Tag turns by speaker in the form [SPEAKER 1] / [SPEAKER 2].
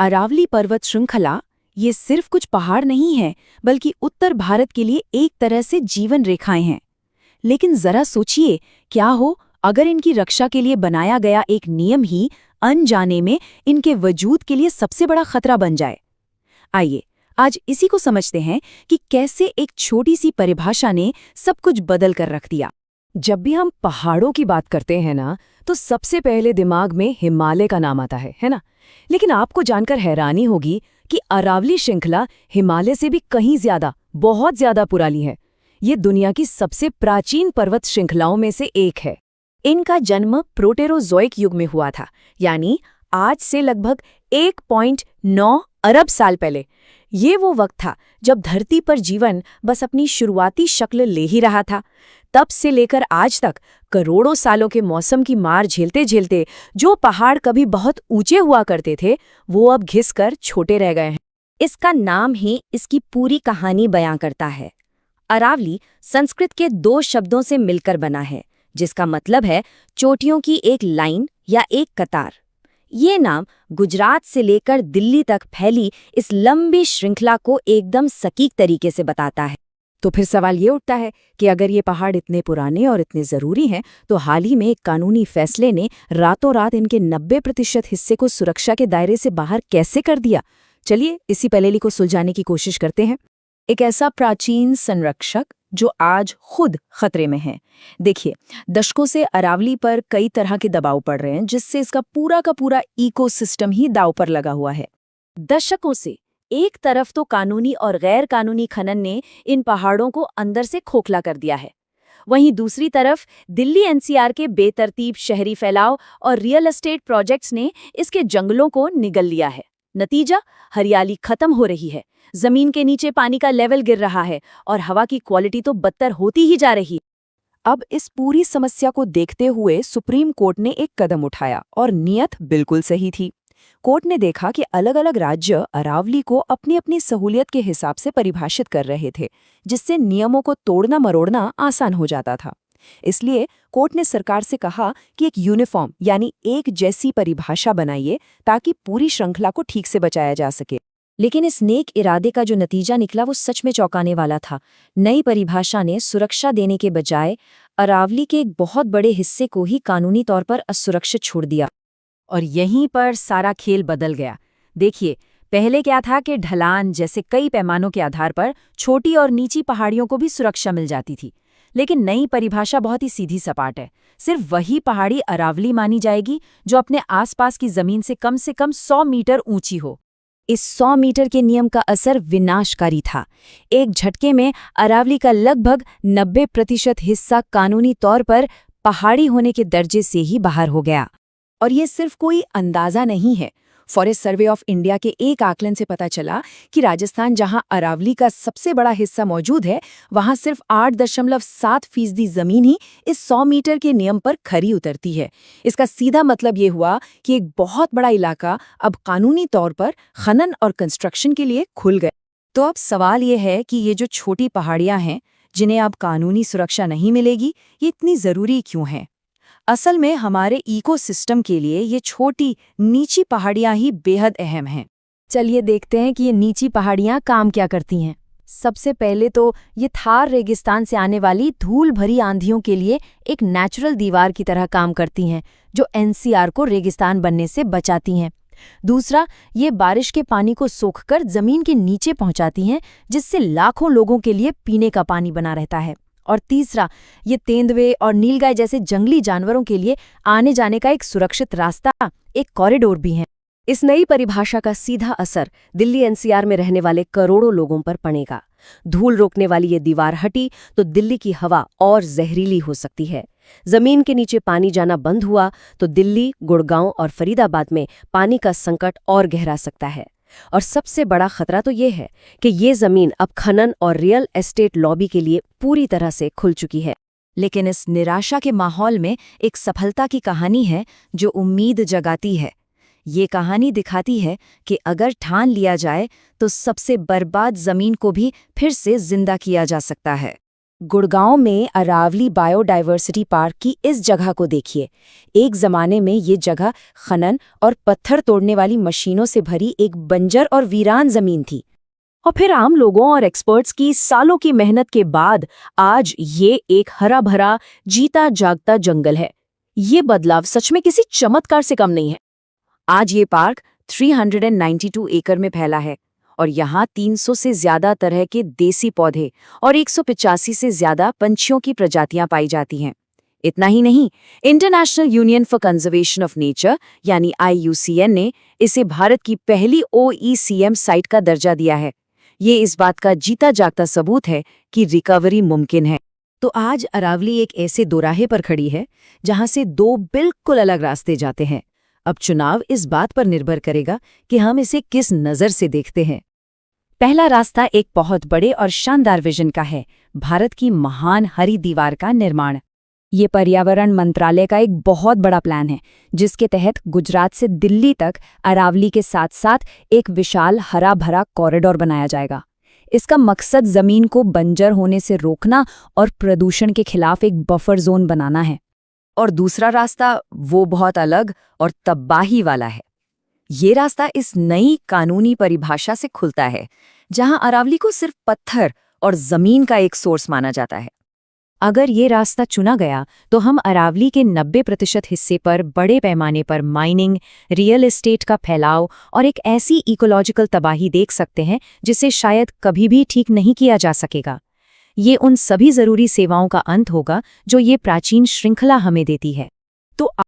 [SPEAKER 1] अरावली पर्वत श्रृंखला ये सिर्फ कुछ पहाड़ नहीं है, बल्कि उत्तर भारत के लिए एक तरह से जीवन रेखाएं हैं। लेकिन जरा सोचिए, क्या हो अगर इनकी रक्षा के लिए बनाया गया एक नियम ही अनजाने में इनके वजूद के लिए सबसे बड़ा खतरा बन जाए। आइए आज इसी को समझते हैं कि कैसे एक छोटी सी परिभाषा ने सब कुछ बदल कर रख दिया।
[SPEAKER 2] जब भी हम पहाड़ों की बात करते हैं ना, तो सबसे पहले दिमाग में हिमालय का नाम आता है ना? लेकिन आपको जानकर हैरानी होगी कि अरावली श्रृंखला हिमालय से भी कहीं ज्यादा, बहुत ज्यादा पुरानी है। ये दुनिया की सबसे प्राचीन पर्वत श्रृंखलाओं में से एक है।
[SPEAKER 1] इनका जन्म प्रोटेरोजोइक युग में हुआ था, यानी आज से लगभग 1.9 अरब साल पहले। ये वो वक्त था जब धरती पर जीवन बस अपनी शुरुआती शक्ल ले ही रहा था। तब से लेकर आज तक करोड़ों सालों के मौसम की मार झेलते झेलते जो पहाड़ कभी बहुत ऊंचे हुआ करते थे, वो अब घिसकर छोटे रह गए हैं।
[SPEAKER 3] इसका नाम ही इसकी पूरी कहानी बयां करता है। अरावली संस्कृत के 2 शब्दों से मिलकर बना है, जिसका मतलब है चोटियों की एक लाइन या एक कतार। ये नाम गुजरात से लेकर दिल्ली तक फैली इस लंबी श्रृंखला को एकदम सटीक तरीके से बताता है।
[SPEAKER 2] तो फिर सवाल ये उठता है कि अगर ये पहाड़ इतने पुराने और इतने ज़रूरी हैं, तो हाल ही में एक कानूनी फैसले ने रातों रात इनके 90% हिस्से को सुरक्षा के दायरे से बाहर कैसे कर दिया। चलिए इसी पहेली को सुलझाने की कोशिश करते हैं। एक ऐसा प्राचीन संरक्षक जो आज खुद खतरे में है। देखिए, दशकों से अरावली पर कई तरह के दबाव पड़ रहे हैं, जिससे इसका पूरा का पूरा इकोसिस्टम ही दांव पर लगा हुआ है।
[SPEAKER 3] दशकों से एक तरफ तो कानूनी और गैर कानूनी खनन ने इन पहाड़ों को अंदर से खोखला कर दिया है, वहीं दूसरी तरफ दिल्ली एनसीआर के बेतरतीब शहरी फैलाव और रियल एस्टेट प्रोजेक्ट्स ने इसके जंगलों को निगल लिया है। नतीजा, हरियाली खत्म हो रही है, जमीन के नीचे पानी का लेवल गिर रहा है और हवा की क्वालिटी तो बदतर होती ही जा रही है।
[SPEAKER 2] अब इस पूरी समस्या को देखते हुए सुप्रीम कोर्ट ने एक कदम उठाया और नियत बिल्कुल सही थी। कोर्ट ने देखा कि अलग अलग राज्य अरावली को अपनी अपनी सहूलियत के हिसाब से परिभाषित कर रहे थे, जिससे नियमों को तोड़ना मरोड़ना आसान हो जाता था। इसलिए कोर्ट ने सरकार से कहा कि एक यूनिफॉर्म यानी एक जैसी परिभाषा बनाइए, ताकि पूरी श्रृंखला को ठीक से बचाया जा सके।
[SPEAKER 3] लेकिन इस नेक इरादे का जो नतीजा निकला वो सच में चौंकाने वाला था। नई परिभाषा ने सुरक्षा देने के बजाय अरावली के एक बहुत बड़े हिस्से को ही कानूनी तौर पर असुरक्षित छोड़ दिया।
[SPEAKER 1] और यहीं पर सारा खेल बदल गया। देखिए, पहले क्या था कि ढलान जैसे कई पैमानों के आधार पर छोटी और नीची पहाड़ियों को भी सुरक्षा मिल जाती थी। लेकिन नई परिभाषा बहुत ही सीधी सपाट है। सिर्फ वही पहाड़ी अरावली मानी जाएगी जो अपने आसपास की जमीन से कम 100 मीटर ऊंची हो।
[SPEAKER 3] इस 100 मीटर के नियम का असर विनाशकारी था। एक झटके में अरावली का लगभग 90% हिस्सा कानूनी तौर पर पहाड़ी होने के दर्जे से ही बाहर हो गया।
[SPEAKER 2] और ये सिर्फ कोई अंदाजा नहीं है। फॉरेस्ट सर्वे ऑफ इंडिया के एक आकलन से पता चला कि राजस्थान, जहां अरावली का सबसे बड़ा हिस्सा मौजूद है, वहां सिर्फ 8.7% जमीन ही इस 100 मीटर के नियम पर खरी उतरती है। इसका सीधा मतलब ये हुआ कि एक बहुत बड़ा इलाका अब कानूनी तौर पर खनन और कंस्ट्रक्शन के लिए खुल गया।
[SPEAKER 3] तो अब सवाल ये है कि ये जो छोटी पहाड़ियां हैं, जिन्हें अब कानूनी सुरक्षा नहीं मिलेगी, ये इतनी ज़रूरी क्यों हैं? असल में हमारे इकोसिस्टम के लिए ये छोटी नीची पहाड़ियां ही बेहद अहम हैं।
[SPEAKER 2] चलिए देखते हैं कि ये नीची पहाड़ियां काम क्या करती हैं। सबसे पहले तो ये थार रेगिस्तान से आने वाली धूल भरी आंधियों के लिए एक नेचुरल दीवार की तरह काम करती हैं, जो एनसीआर को रेगिस्तान बनने से बचाती हैं। दूसरा, ये बारिश के पानी को सोखकर जमीन के नीचे पहुंचाती हैं, जिससे लाखों लोगों के लिए पीने का पानी बना रहता है। और तीसरा, ये तेंदुए और नीलगाय जैसे जंगली जानवरों के लिए आने जाने का एक सुरक्षित रास्ता, एक कॉरिडोर भी है।
[SPEAKER 3] इस नई परिभाषा का सीधा असर दिल्ली एनसीआर में रहने वाले करोड़ों लोगों पर पड़ेगा। धूल रोकने वाली ये दीवार हटी तो दिल्ली की हवा और जहरीली हो सकती है। जमीन के नीचे पानी जाना बंद हुआ तो दिल्ली, गुड़गांव और फरीदाबाद में पानी का संकट और गहरा सकता है। और सबसे बड़ा खतरा तो ये है कि ये जमीन अब खनन और रियल एस्टेट लॉबी के लिए पूरी तरह से खुल चुकी है।
[SPEAKER 1] लेकिन इस निराशा के माहौल में एक सफलता की कहानी है जो उम्मीद जगाती है। ये कहानी दिखाती है कि अगर ठान लिया जाए तो सबसे बर्बाद जमीन को भी फिर से जिंदा किया जा सकता है।
[SPEAKER 2] गुड़गांव में अरावली बायोडायवर्सिटी पार्क की इस जगह को देखिए। एक जमाने में ये जगह खनन और पत्थर तोड़ने वाली मशीनों से भरी एक बंजर और वीरान जमीन थी। और फिर आम लोगों और एक्सपर्ट्स की सालों की मेहनत के बाद आज ये एक हरा भरा जीता जागता जंगल है। ये बदलाव सच में किसी चमत्कार से कम नहीं है। आज ये पार्क 392 एकड़ में फैला है और यहाँ 300 से ज्यादा तरह के देसी पौधे और 185 से ज्यादा पंछियों की प्रजातियां पाई जाती हैं। इतना ही नहीं, international union for conservation of nature यानी IUCN ने इसे भारत की पहली OECM साइट का दर्जा दिया है। ये इस बात का जीता जागता सबूत है कि रिकवरी मुमकिन है। तो आज अरावली एक ऐसे दोराहे पर खड़ी है जहां से दो बिल्कुल अलग रास्ते जाते हैं। अब चुनाव इस बात पर निर्भर करेगा कि हम इसे किस नज़र से देखते हैं। पहला रास्ता एक बहुत बड़े और शानदार विजन का है, भारत की महान हरी दीवार का निर्माण। ये पर्यावरण मंत्रालय का एक बहुत बड़ा प्लान है, जिसके तहत गुजरात से दिल्ली तक अरावली के साथ साथ एक विशाल हरा भरा कॉरिडोर बनाया जाएगा। इसका मकसद जमीन को बंजर होने से रोकना और प्रदूषण के खिलाफ एक बफर जोन बनाना है। और दूसरा रास्ता वो बहुत अलग और तबाही वाला है। ये रास्ता इस नई कानूनी परिभाषा से खुलता है, जहां अरावली को सिर्फ पत्थर और जमीन का एक सोर्स माना जाता है। अगर ये रास्ता चुना गया तो हम अरावली के 90% हिस्से पर बड़े पैमाने पर माइनिंग, रियल एस्टेट का फैलाव और एक ऐसी इकोलॉजिकल तबाही देख सकते हैं जिसे शायद कभी भी ठीक नहीं किया जा सकेगा। ये उन सभी जरूरी सेवाओं का अंत होगा जो ये प्राचीन श्रृंखला हमें देती है। तो